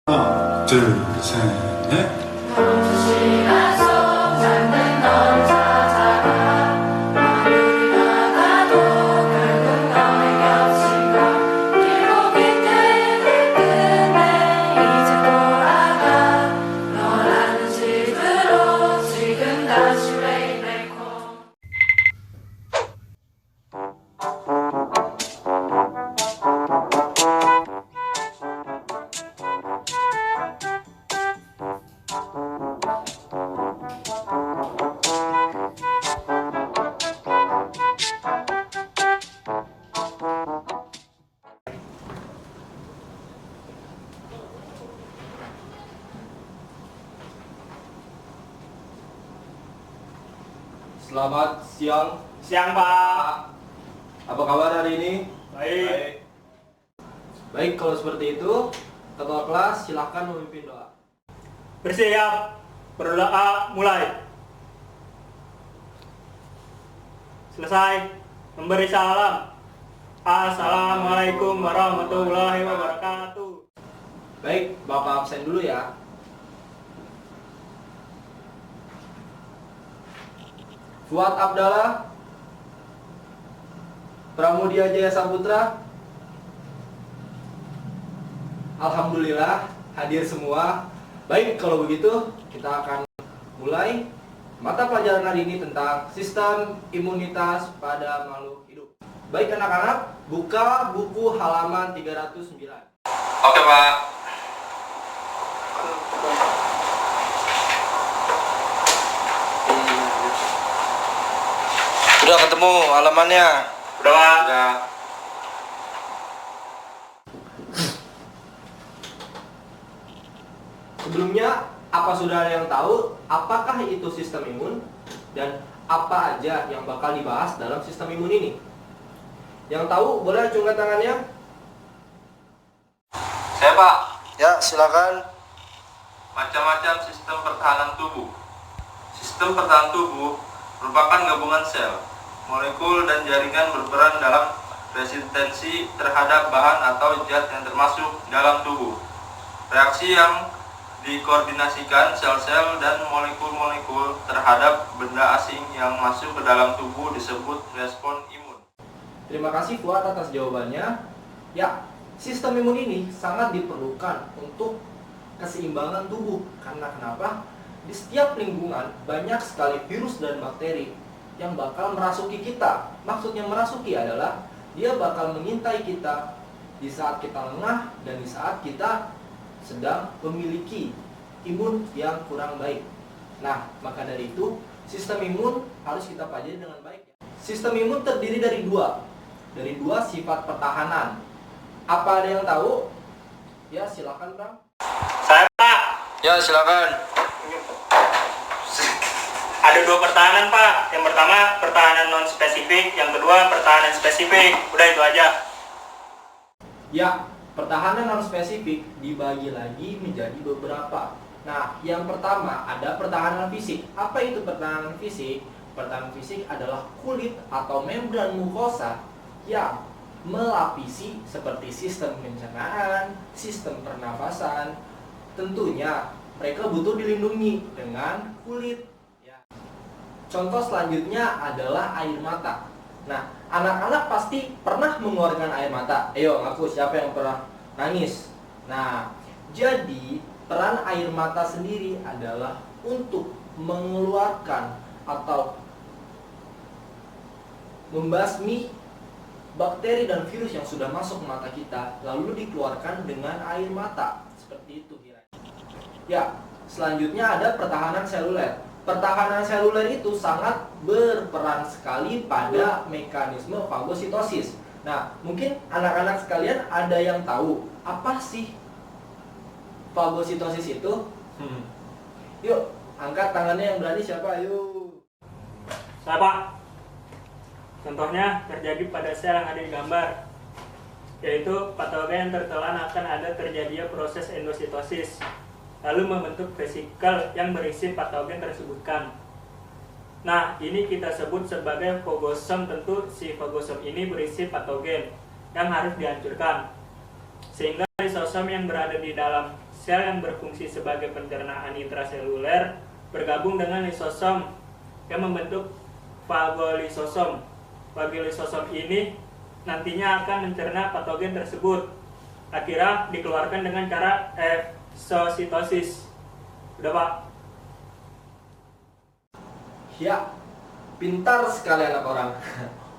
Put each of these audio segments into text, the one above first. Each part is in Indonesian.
하나, 둘, 셋, 넷. Selamat siang. Siang, Pak. Apa kabar hari ini? Baik. Baik, kalau seperti itu, ketua kelas silakan memimpin doa. Bersiap. Berdoa mulai. Selesai. Memberi salam. Assalamualaikum warahmatullahi wabarakatuh. Baik, Bapak absen dulu ya. Fuad Abdallah, Pramudia Jaya Saputra. Alhamdulillah hadir semua. Baik, kalau begitu kita akan mulai mata pelajaran hari ini tentang sistem imunitas pada makhluk hidup. Baik anak-anak, buka buku halaman 309. Oke, Pak. Udah ketemu halamannya? Udah, Pak. Udah. Sebelumnya, apa saudara yang tahu apakah itu sistem imun dan apa aja yang bakal dibahas dalam sistem imun ini? Yang tahu boleh acungkan tangannya. Saya, Pak. Ya, silakan. Macam-macam sistem pertahanan tubuh. Sistem pertahanan tubuh merupakan gabungan sel, molekul, dan jaringan berperan dalam resistensi terhadap bahan atau zat yang termasuk dalam tubuh. Reaksi yang dikoordinasikan sel-sel dan molekul-molekul terhadap benda asing yang masuk ke dalam tubuh disebut respon imun. Terima kasih Fuad atas jawabannya. Ya, sistem imun ini sangat diperlukan untuk keseimbangan tubuh. Karena kenapa? Di setiap lingkungan banyak sekali virus dan bakteri yang bakal merasuki kita. Maksudnya merasuki adalah dia bakal mengintai kita di saat kita lengah dan di saat kita sedang memiliki imun yang kurang baik. Nah, maka dari itu sistem imun harus kita pelajari dengan baik. Sistem imun terdiri dari dua sifat pertahanan. Apa ada yang tahu? Ya, silakan, Bang. Saya, Pak. Ya, silakan. Ada dua pertahanan, Pak. Yang pertama pertahanan non spesifik, yang kedua pertahanan spesifik. Udah itu aja. Ya, pertahanan non spesifik dibagi lagi menjadi beberapa. Nah, yang pertama ada pertahanan fisik. Apa itu pertahanan fisik? Pertahanan fisik adalah kulit atau membran mukosa yang melapisi seperti sistem pencernaan, sistem pernafasan. Tentunya mereka butuh dilindungi dengan kulit. Ya. Contoh selanjutnya adalah air mata. Nah, anak-anak pasti pernah mengeluarkan air mata. Ayo, ngaku siapa yang pernah nangis. Nah, jadi peran air mata sendiri adalah untuk mengeluarkan atau membasmi bakteri dan virus yang sudah masuk ke mata kita, lalu dikeluarkan dengan air mata. Seperti itu kira. Ya, selanjutnya ada pertahanan seluler. Pertahanan seluler itu sangat berperan sekali pada mekanisme fagositosis. Nah, mungkin anak-anak sekalian ada yang tahu apa sih fagositosis itu? Yuk, angkat tangannya yang berani siapa? Ayo. Saya, Pak. Contohnya terjadi pada sel yang ada di gambar, yaitu patogen tertelan akan ada terjadinya proses endositosis, lalu membentuk vesikel yang berisi patogen tersebutkan. Nah, ini kita sebut sebagai fagosom. Tentu si fagosom ini berisi patogen. yang harus dihancurkan. Sehingga lisosom yang berada di dalam sel yang berfungsi sebagai pencernaan intraseluler bergabung dengan lisosom yang membentuk fagolisosom. Fagolisosom ini nantinya akan mencerna patogen tersebut. Akhirnya dikeluarkan dengan cara eksositosis. Udah, Pak? Ya, pintar sekali anak orang.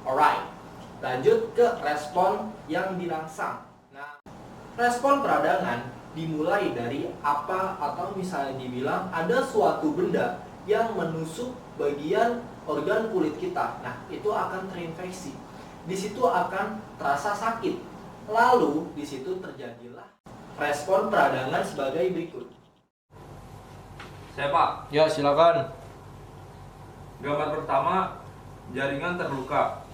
Alright, lanjut ke respon yang dirangsang. Nah, respon peradangan dimulai dari apa, atau misalnya dibilang ada suatu benda yang menusuk bagian organ kulit kita. Nah, itu akan terinfeksi. Di situ akan terasa sakit. Lalu di situ terjadilah respon peradangan sebagai berikut. Saya Pak, Ya, silakan. gambar pertama, jaringan terluka,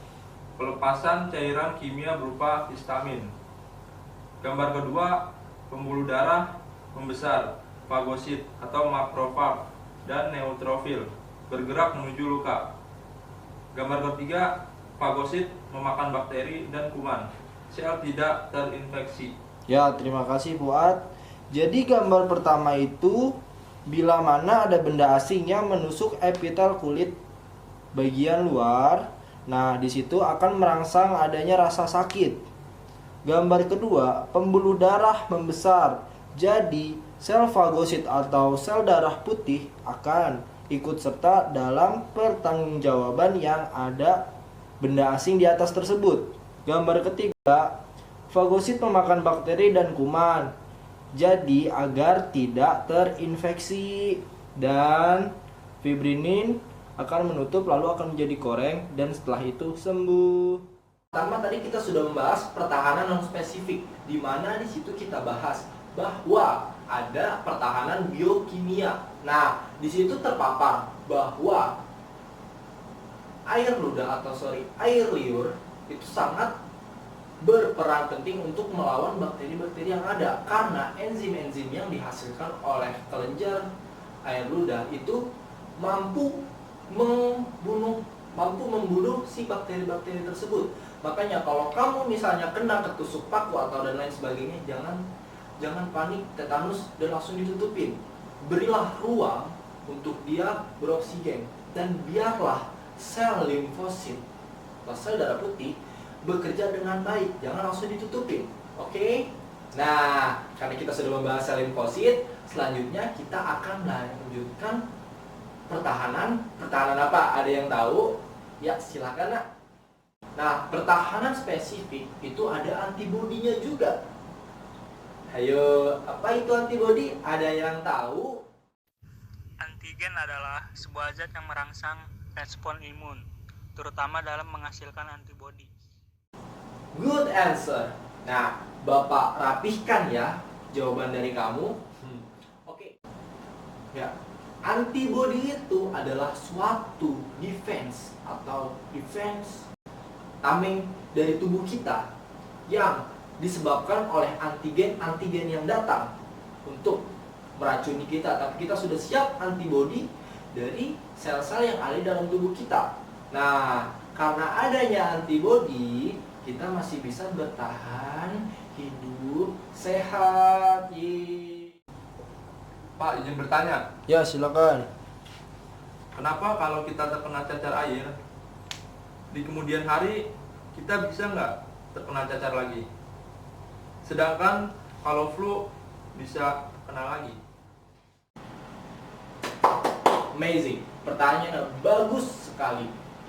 pelepasan cairan kimia berupa histamin. Gambar kedua, pembuluh darah membesar, fagosit atau makrofag dan neutrofil bergerak menuju luka. Gambar ketiga, fagosit memakan bakteri dan kuman. Sel tidak terinfeksi. Ya, terima kasih Fuad. Jadi gambar pertama itu bila mana ada benda asing yang menusuk epitel kulit bagian luar. Nah, di situ akan merangsang adanya rasa sakit. Gambar kedua, pembuluh darah membesar. Jadi, sel fagosit atau sel darah putih akan ikut serta dalam pertanggungjawaban yang ada benda asing di atas tersebut. Gambar ketiga, fagosit memakan bakteri dan kuman. Jadi agar tidak terinfeksi, dan fibrinin akan menutup lalu akan menjadi koreng dan setelah itu sembuh. Pertama tadi kita sudah membahas pertahanan non spesifik, di mana di situ kita bahas bahwa ada pertahanan biokimia. Nah, di situ terpapar bahwa air liur itu sangat berperan penting untuk melawan bakteri-bakteri yang ada, karena enzim-enzim yang dihasilkan oleh kelenjar air ludah itu mampu membunuh si bakteri-bakteri tersebut. Makanya kalau kamu misalnya kena ketusuk paku atau dan lain sebagainya, jangan panik, tetanus dan langsung ditutupin. Berilah ruang untuk dia beroksigen, dan biarlah sel limfosit atau sel darah putih bekerja dengan baik, jangan langsung ditutupin. Oke? Nah, karena kita sudah membahas sel limfosit, selanjutnya kita akan lanjutkan pertahanan apa? Ada yang tahu? Ya, silakan nak. Nah, pertahanan spesifik itu ada antibodinya juga. Ayo, apa itu antibodi? Ada yang tahu? Antigen adalah sebuah zat yang merangsang respon imun, terutama dalam menghasilkan antibodi. Good answer. Nah, Bapak rapihkan ya jawaban dari kamu. Oke. Ya, antibodi itu adalah suatu defense atau defense tameng dari tubuh kita yang disebabkan oleh antigen yang datang untuk meracuni kita, tapi kita sudah siap antibodi dari sel-sel yang ada dalam tubuh kita. Nah, karena adanya antibodi, kita masih bisa bertahan hidup sehat. Pak, izin bertanya, Ya, silakan. kenapa kalau kita terkena cacar air, di kemudian hari kita bisa nggak terkena cacar lagi? Sedangkan kalau flu bisa kena lagi. Amazing. Pertanyaannya bagus sekali.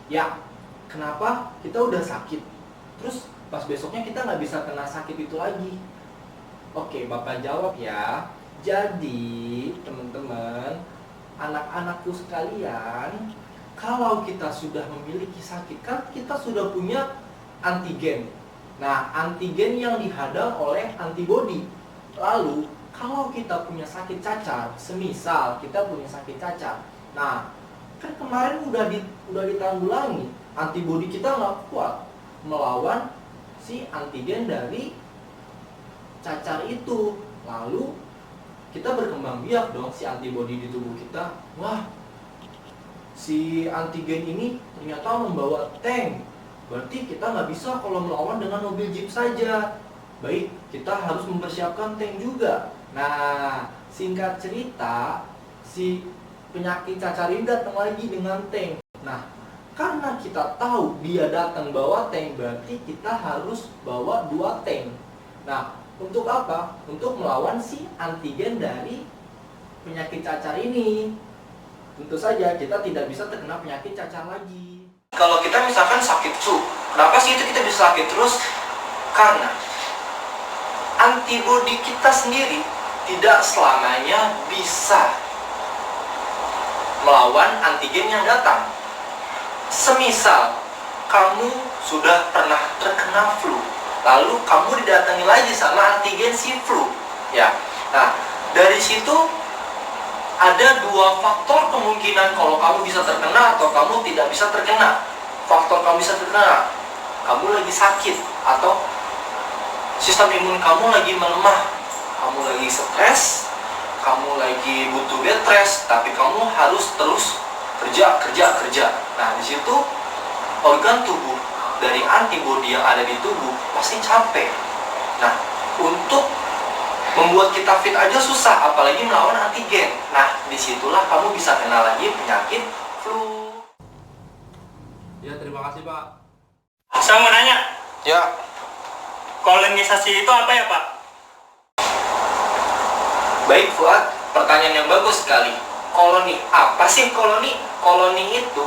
Ya, kenapa kita udah sakit, terus pas besoknya kita nggak bisa kena sakit itu lagi? Oke, Bapak jawab ya. Jadi, teman-teman, anak-anakku sekalian, kalau kita sudah memiliki sakit, kan kita sudah punya antigen. Nah, antigen yang dihadang oleh antibodi. Lalu, kalau kita punya sakit cacar, semisal kita punya sakit cacar, nah, kan kemarin udah ditanggulangi, antibodi kita nggak kuat melawan si antigen dari cacar itu. Lalu kita berkembang biak dong si antibodi di tubuh kita. Wah, si antigen ini ternyata membawa tank Berarti kita nggak bisa kalau melawan dengan mobil jeep saja. Baik, kita harus mempersiapkan tank juga. Nah, singkat cerita, si penyakit cacar ini datang lagi dengan tank. Nah, karena kita tahu dia datang bawa tank, berarti kita harus bawa 2 tank. Nah, untuk apa? Untuk melawan si antigen dari penyakit cacar ini. Tentu saja kita tidak bisa terkena penyakit cacar lagi. Kalau kita misalkan sakit flu, kenapa sih itu kita bisa sakit terus? Karena antibodi kita sendiri tidak selamanya bisa melawan antigen yang datang. Semisal kamu sudah pernah terkena flu, lalu kamu didatangi lagi sama antigen si flu, ya. Nah, dari situ ada 2 faktor kemungkinan kalau kamu bisa terkena atau kamu tidak bisa terkena. Faktor kamu bisa terkena, kamu lagi sakit atau sistem imun kamu lagi melemah, kamu lagi stres, kamu lagi butuh bed rest, tapi kamu harus terus kerja. Nah, di situ organ tubuh dari antibodi yang ada di tubuh pasti capek. Nah, untuk membuat kita fit aja susah, apalagi melawan antigen. Nah, disitulah kamu bisa kena lagi penyakit flu. Ya, terima kasih Pak. Saya mau nanya, Ya, kolonisasi itu apa ya Pak? Baik Fuad, pertanyaan yang bagus sekali. Koloni, apa sih koloni? Koloni itu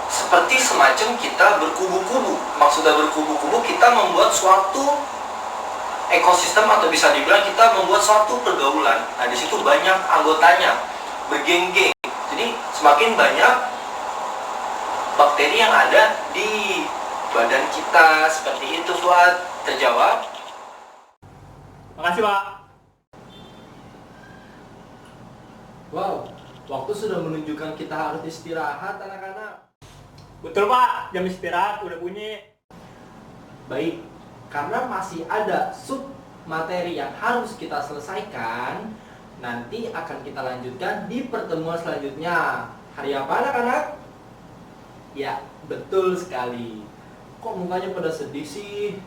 seperti semacam kita berkubu-kubu. Maksudnya berkubu-kubu, kita membuat suatu ekosistem atau bisa dibilang kita membuat suatu pergaulan. Nah, di situ banyak anggotanya, bergeng-geng. Jadi semakin banyak bakteri yang ada di badan kita, seperti itu Fuad. Terjawab? Makasih Pak. Wow, waktu sudah menunjukkan kita harus istirahat anak-anak. Betul Pak, jam istirahat udah bunyi. Baik, karena masih ada sub materi yang harus kita selesaikan, nanti akan kita lanjutkan di pertemuan selanjutnya. Hari apa anak-anak? Ya, betul sekali. Kok mukanya pada sedih sih?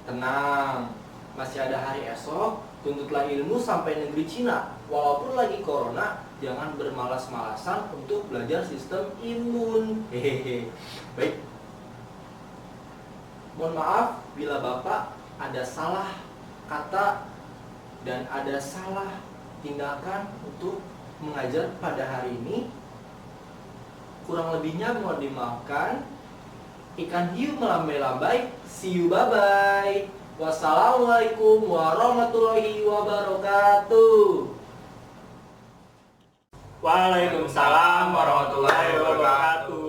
Tenang, masih ada hari esok. Tuntutlah ilmu sampai negeri Cina. Walaupun lagi corona, jangan bermalas-malasan untuk belajar sistem imun. Hehehe. Baik. Mohon maaf bila Bapak ada salah kata dan ada salah tindakan untuk mengajar pada hari ini. Kurang lebihnya mohon dimaafkan. Ikan hiu melambai-lambai. See you, bye-bye. Wassalamualaikum warahmatullahi wabarakatuh. Waalaikumsalam warahmatullahi wabarakatuh.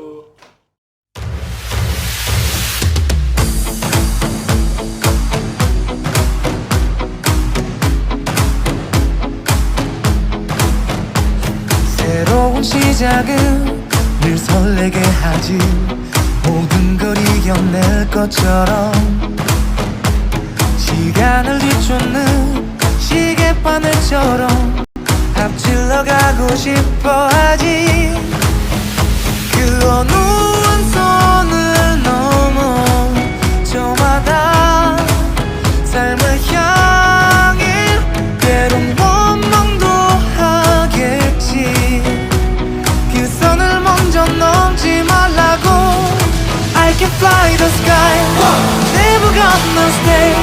새로운 시작은 늘 설레게 하지 모든 걸 이겨낼 것처럼 시간을 뒤쫓는 시계바늘처럼 앞질러 가고 싶어 하지 그 어느 선을 넘어 저마다 삶을 향해 때론 원망도 하겠지 그 선을 먼저 넘지 말라고 I can fly the sky Never gonna stay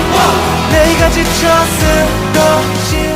내가 지쳤을 것이